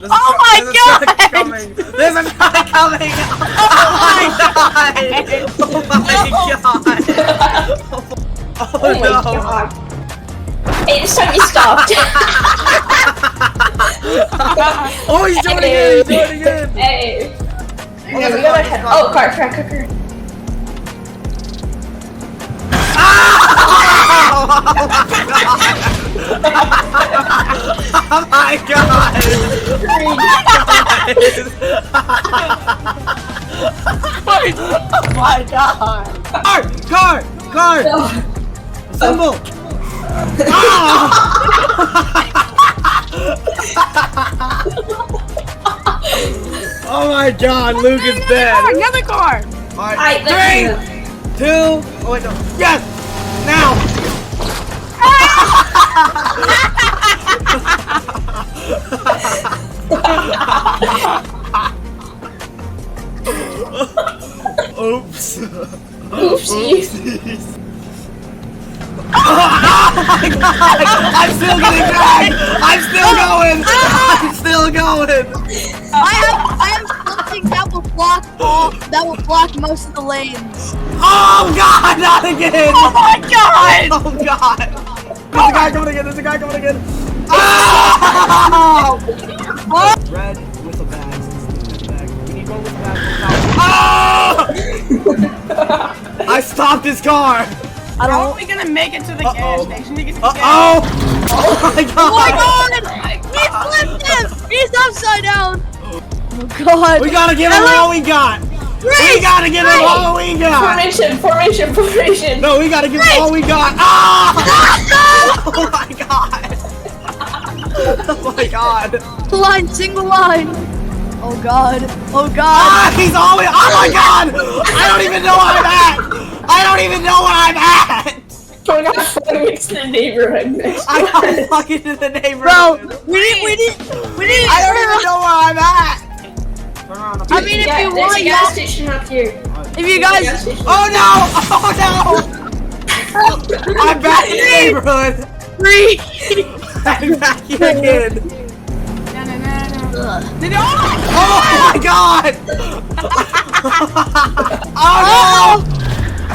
Oh my god! There's a guy coming! Oh my god! Oh my god! Oh no! God. Hey, this time you stopped. Oh, he's doing it again! He's doing it again! Hey. Oh, Okay, we gotta head. Oh, car. Oh my god! Oh my god! Car! Assemble! Oh my god, Luke is dead! Another car! Alright, 3, 2, oh wait, no. Yes! Now! Oops. Oopsies. Oh my god! I'm still getting dragged! I'm still going! I'm still going! I have something that will block most of the lanes. Oh god, not again! Oh my god! Oh god! There's a guy coming again, Oh! Red with a bag. We need one with a bag. Oh! I stopped his car! How are we gonna make it to the gas station to get to the gas? Oh my god! Oh my god! He flipped him! He's upside down! Oh god! We gotta give him all we got! We gotta give him all we got! Formation! No, we gotta give him all we got! Ah! Oh my god! Oh my god! Single line! Oh god! Oh god! Ah, he's always. Oh my god! I don't even know where I'm at! I don't even know where I'm at! We got fucking to the neighborhood. I got fucking to the neighborhood. Bro, we need. I don't even know where I'm at! I mean, if you There's want, a gas station up here. if you guys. Oh no! Oh no! I'm back in the neighborhood! 3. I'm back here again! Oh my god! Oh no!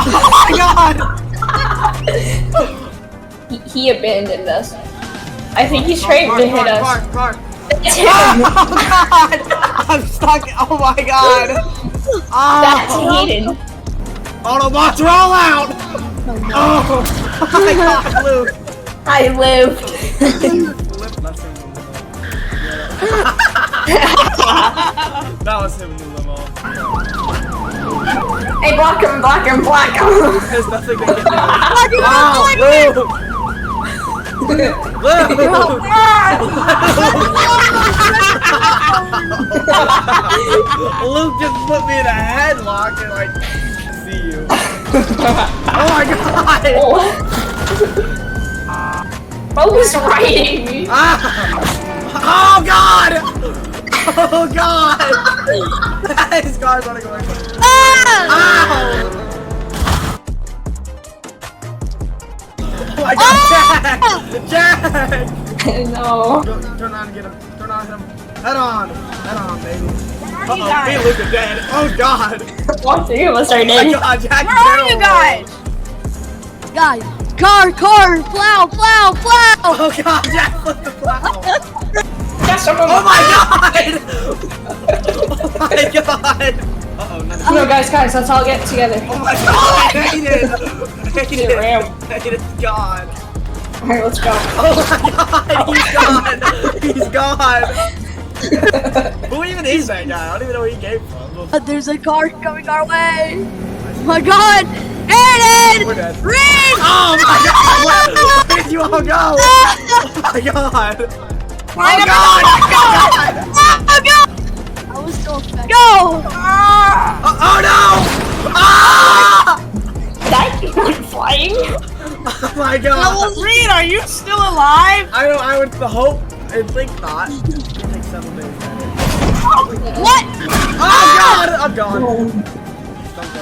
Oh my god! He abandoned us. I think he's trying to hit us. Car. It's him. Oh god! I'm stuck. Oh my god! That's Oh, Hayden. Autobots roll out! Oh my god, Luke! I lived. That was him in the limo. Hey, block him. There's nothing they can do. Luke just put me in a headlock and I see you. Oh my god! What was writing me? Oh god! Oh god! His car's running away from me. Ow! Oh my god, Jack! No. Turn on and get him. Turn on him. Head on, baby. Uh-oh, me and Luke are dead. Oh god! All three of us are Oh my dead. god, Jack! Where are you guys? Guys, car, plow! Oh god, Jack, flip the plow! Yes, Oh my god! Oh my god! Uh-oh, No, guys, let's all get together. Oh my god, I hate it! It's gone. Alright, let's go. Oh my god, he's gone! Who even is that guy? I don't even know where he came from. There's a car coming our way! Oh my god! Aiden! We're dead. Reed! Oh my god! Where did you all go? Oh my god! Oh god! Oh god! I was still affected. Go! Oh no! Ah! That went flying. Oh my god! Reed, are you still alive? I would hope and think not. It takes 7 days. What? Oh god! I'm gone. Don't go.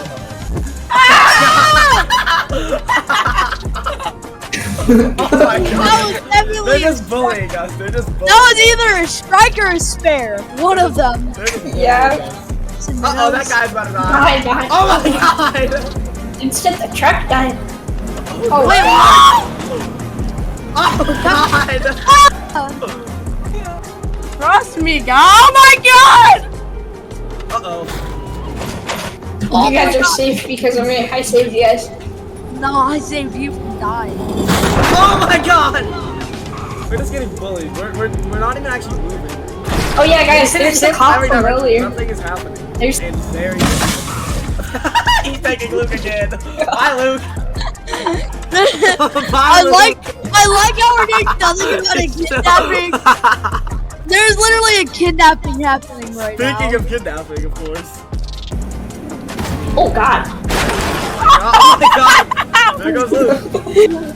Oh my That god. was definitely They're just bullying us. They're just bullying. That was either a strike or a spare. One of them. They're just bullying Yeah. us. Uh-oh, that guy's about to die. Behind. Oh my god. Instead, the truck died. Oh, Wait, oh god. Trust me, guys. Oh my god! Uh-oh. You guys are safe because I saved you guys. no, I saved you from dying. Oh my god. We're just getting bullied. We're not even actually moving. Oh yeah, guys, there's the cop Every from time earlier. Something is happening. There's- And there he is. He's taking Luke again. Bye, Luke. Bye, I like how we're doing nothing about a kidnapping. There's literally a kidnapping happening right Speaking now. of kidnapping, of course. Oh god. Oh my god. There goes Luke.